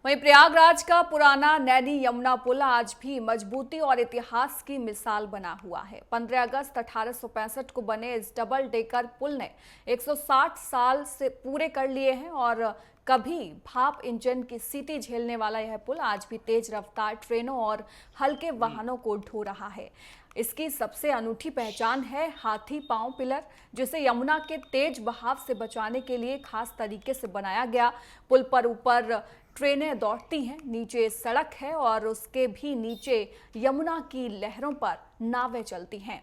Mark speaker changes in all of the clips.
Speaker 1: वहीं प्रयागराज का पुराना नैनी यमुना पुल आज भी मजबूती और इतिहास की मिसाल बना हुआ है। 15 अगस्त 1865 को बने इस डबल डेकर पुल ने 160 साल से पूरे कर लिए हैं और कभी भाप इंजन की सीटी झेलने वाला यह पुल आज भी तेज रफ्तार ट्रेनों और हल्के वाहनों को ढो रहा है। इसकी सबसे अनूठी पहचान है हाथी पांव पिलर, जिसे यमुना के तेज बहाव से बचाने के लिए खास तरीके से बनाया गया। पुल पर ऊपर ट्रेनें दौड़ती हैं, नीचे सड़क है और उसके भी नीचे यमुना की लहरों पर नावें चलती हैं।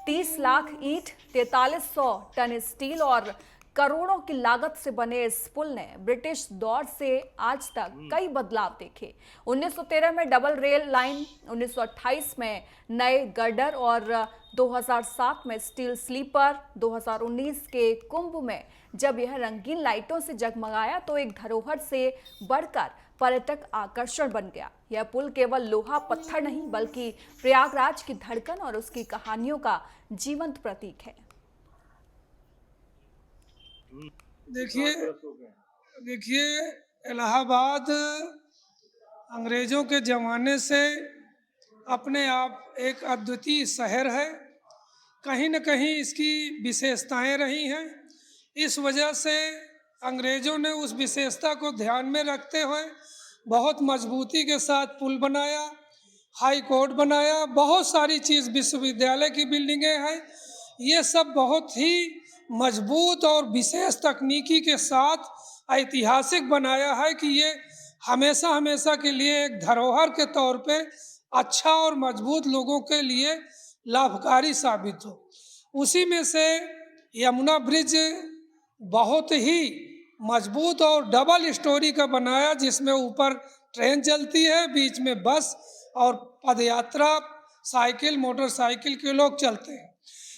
Speaker 1: 30 लाख ईंट, 4300 टन स्टील और करोड़ों की लागत से बने इस पुल ने ब्रिटिश दौर से आज तक कई बदलाव देखे। 1913 में डबल रेल लाइन, 1928 में नए गर्डर और 2007 में स्टील स्लीपर, 2019 के कुंभ में जब यह रंगीन लाइटों से जगमगाया तो एक धरोहर से बढ़कर पर्यटक आकर्षण बन गया। यह पुल केवल लोहा पत्थर नहीं बल्कि प्रयागराज की धड़कन और उसकी कहानियों का जीवंत प्रतीक है।
Speaker 2: देखिए देखिए इलाहाबाद अंग्रेजों के ज़माने से अपने आप एक अद्वितीय शहर है। कहीं न कहीं इसकी विशेषताएं रही हैं। इस वजह से अंग्रेजों ने उस विशेषता को ध्यान में रखते हुए बहुत मजबूती के साथ पुल बनाया, हाई कोर्ट बनाया, बहुत सारी चीज़, विश्वविद्यालय की बिल्डिंगें हैं। ये सब बहुत ही मजबूत और विशेष तकनीकी के साथ ऐतिहासिक बनाया है कि ये हमेशा हमेशा के लिए एक धरोहर के तौर पे अच्छा और मजबूत लोगों के लिए लाभकारी साबित हो। उसी में से यमुना ब्रिज बहुत ही मजबूत और डबल स्टोरी का बनाया, जिसमें ऊपर ट्रेन चलती है, बीच में बस और पदयात्रा साइकिल मोटरसाइकिल के लोग चलते हैं।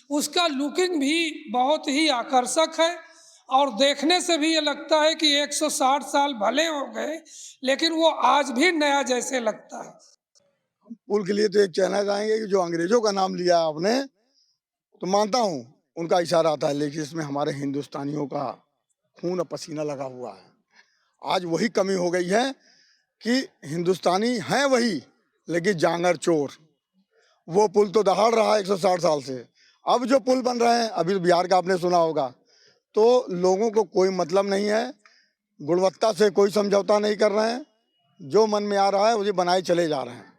Speaker 2: उसका लुकिंग भी बहुत ही आकर्षक है और देखने से भी ये लगता है कि 160 साल भले हो गए लेकिन वो आज भी नया जैसे लगता है।
Speaker 3: पुल के लिए तो एक कहना चाहेंगे कि जो अंग्रेजों का नाम लिया आपने, तो मानता हूँ उनका इशारा आता है, लेकिन इसमें हमारे हिंदुस्तानियों का खून और पसीना लगा हुआ है। आज वही कमी हो गई है कि हिंदुस्तानी हैं वही, लेकिन जांगर चोर। वो पुल तो दहाड़ रहा है 160 साल से। अब जो पुल बन रहे हैं, अभी बिहार का आपने सुना होगा, तो लोगों को कोई मतलब नहीं है, गुणवत्ता से कोई समझौता नहीं कर रहे हैं, जो मन में आ रहा है उसे बनाए चले जा रहे हैं।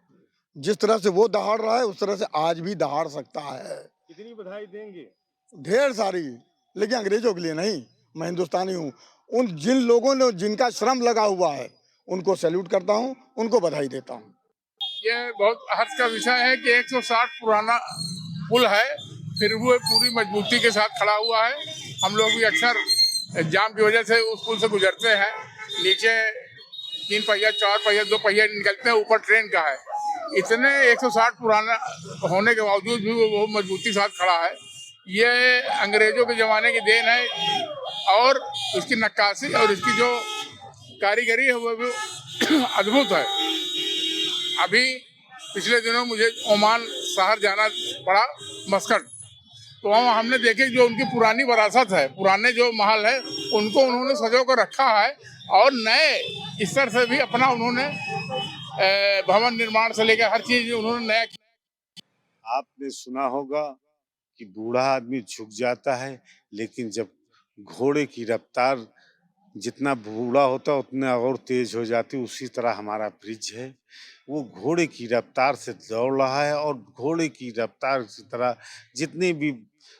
Speaker 3: जिस तरह से वो दहाड़ रहा है उस तरह से आज भी दहाड़ सकता है।
Speaker 4: कितनी बधाई देंगे?
Speaker 3: ढेर सारी, लेकिन अंग्रेजों के लिए नहीं। मैं हिंदुस्तानी हूँ, उन जिन लोगों ने जिनका श्रम लगा हुआ है उनको सैल्यूट करता हूँ, उनको बधाई देता हूँ।
Speaker 4: ये बहुत हर्ष का विषय है कि 160 पुराना पुल है, फिर वो पूरी मजबूती के साथ खड़ा हुआ है। हम लोग भी अक्सर जाम की वजह से उस पुल से गुजरते हैं। नीचे 3 पहिया 4 पहिया 2 पहिया निकलते हैं, ऊपर ट्रेन का है। इतने 160 पुराना होने के बावजूद भी वो मजबूती के साथ खड़ा है। ये अंग्रेजों के ज़माने की देन है और उसकी नक्काशी और इसकी जो कारीगरी है वो भी अद्भुत है। अभी पिछले दिनों मुझे ओमान शहर जाना पड़ा, मस्कट, तो वहाँ हमने देखे जो उनकी पुरानी विरासत है, पुराने जो महल है उनको उन्होंने सजो कर रखा है और नए स्तर से भी अपना उन्होंने भवन निर्माण से लेकर हर चीज उन्होंने नया किया।
Speaker 5: आपने सुना होगा कि बूढ़ा आदमी झुक जाता है, लेकिन जब घोड़े की रफ्तार जितना बूढ़ा होता उतना और तेज हो जाती, उसी तरह हमारा ब्रिज है। वो घोड़े की रफ्तार से दौड़ रहा है और घोड़े की रफ्तार की तरह जितनी भी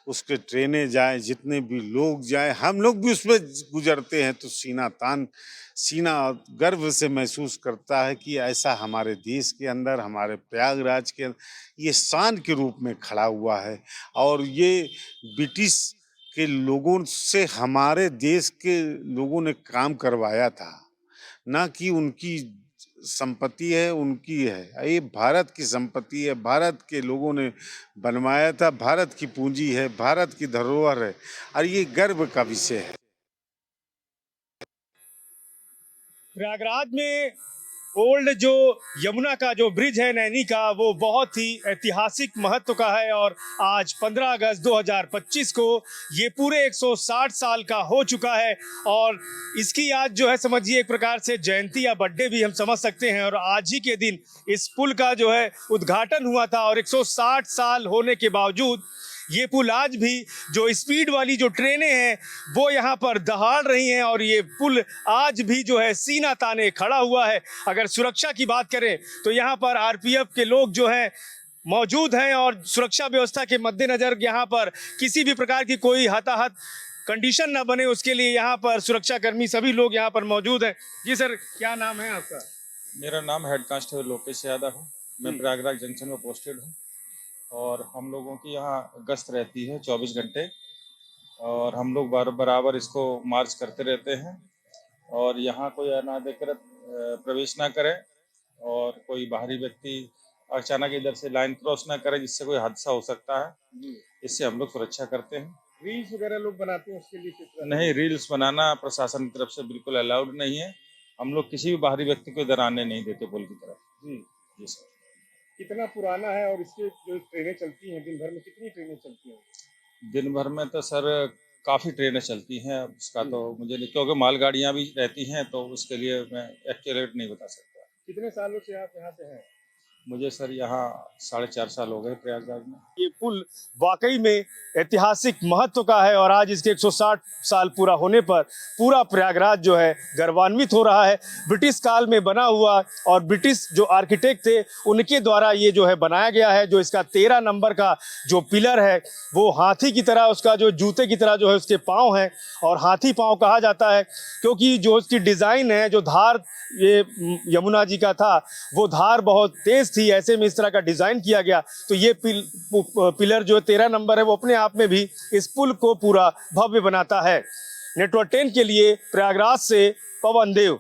Speaker 5: उसके ट्रेनें जाएं, जितने भी लोग जाएं, हम लोग भी उसमें गुजरते हैं तो सीना गर्व से महसूस करता है कि ऐसा हमारे देश के अंदर, हमारे प्रयागराज के अंदर ये शान के रूप में खड़ा हुआ है। और ये ब्रिटिश के लोगों से हमारे देश के लोगों ने काम करवाया था, ना कि उनकी संपत्ति है, उनकी है। ये भारत की संपत्ति है, भारत के लोगों ने बनवाया था, भारत की पूंजी है, भारत की धरोहर है और ये गर्व का विषय है।
Speaker 6: प्रयागराज में ओल्ड जो यमुना का जो ब्रिज है नैनी का, वो बहुत ही ऐतिहासिक महत्व का है और आज 15 अगस्त 2025 को ये पूरे 160 साल का हो चुका है और इसकी आज जो है समझिए एक प्रकार से जयंती या बर्थडे भी हम समझ सकते हैं। और आज ही के दिन इस पुल का जो है उद्घाटन हुआ था और 160 साल होने के बावजूद ये पुल आज भी जो स्पीड वाली जो ट्रेनें हैं वो यहाँ पर दहाड़ रही हैं और ये पुल आज भी जो है सीना ताने खड़ा हुआ है। अगर सुरक्षा की बात करें तो यहाँ पर आरपीएफ के लोग जो हैं मौजूद हैं और सुरक्षा व्यवस्था के मद्देनजर यहाँ पर किसी भी प्रकार की कोई हताहत कंडीशन ना बने उसके लिए यहाँ पर सुरक्षा कर्मी सभी लोग यहाँ पर मौजूद हैं। जी सर, क्या नाम है आपका?
Speaker 7: मेरा नाम हेड कांस्टेबल लोकेश यादव है। मैं प्रयागराज जंक्शन में पोस्टेड हूँ और हम लोगों की यहाँ गश्त रहती है 24 घंटे और हम लोग बराबर इसको मार्च करते रहते हैं और यहाँ कोई अनाधिकृत प्रवेश ना करे और कोई बाहरी व्यक्ति अचानक इधर से लाइन क्रॉस ना करे जिससे कोई हादसा हो सकता है। इससे हम लोग सुरक्षा करते हैं।
Speaker 6: रील्स वगैरह लोग बनाते हैं उसके लिए?
Speaker 7: नहीं, रील्स बनाना प्रशासन की तरफ से बिल्कुल अलाउड नहीं है। हम लोग किसी भी बाहरी व्यक्ति को इधर आने नहीं देते पुल की तरफ। जी सर।
Speaker 6: कितना पुराना है और इसके जो ट्रेनें चलती हैं दिन भर में कितनी ट्रेनें चलती हैं?
Speaker 7: दिन भर में तो सर काफ़ी ट्रेनें चलती हैं। उसका तो मुझे नहीं, क्योंकि मालगाड़ियाँ भी रहती हैं तो उसके लिए मैं एक्यूरेट नहीं बता सकता।
Speaker 6: कितने सालों से आप यहाँ से हैं?
Speaker 7: मुझे सर यहाँ 4.5 साल हो गए प्रयागराज में।
Speaker 6: ये पुल वाकई में ऐतिहासिक महत्व का है और आज इसके 160 साल पूरा होने पर पूरा प्रयागराज जो है गर्वान्वित हो रहा है। ब्रिटिश काल में बना हुआ और ब्रिटिश जो आर्किटेक्ट थे उनके द्वारा ये जो है बनाया गया है। जो इसका 13 नंबर का जो पिलर है वो हाथी की तरह, उसका जो जूते की तरह जो है उसके पाँव हैं और हाथी पाँव कहा जाता है क्योंकि जो उसकी डिज़ाइन है, जो धार ये यमुना जी का था वो धार बहुत तेज थी, ऐसे में इस तरह का डिजाइन किया गया। तो ये पिलर जो 13 नंबर है वो अपने आप में भी इस पुल को पूरा भव्य बनाता है। नेटवर्क 10 के लिए प्रयागराज से पवन देव।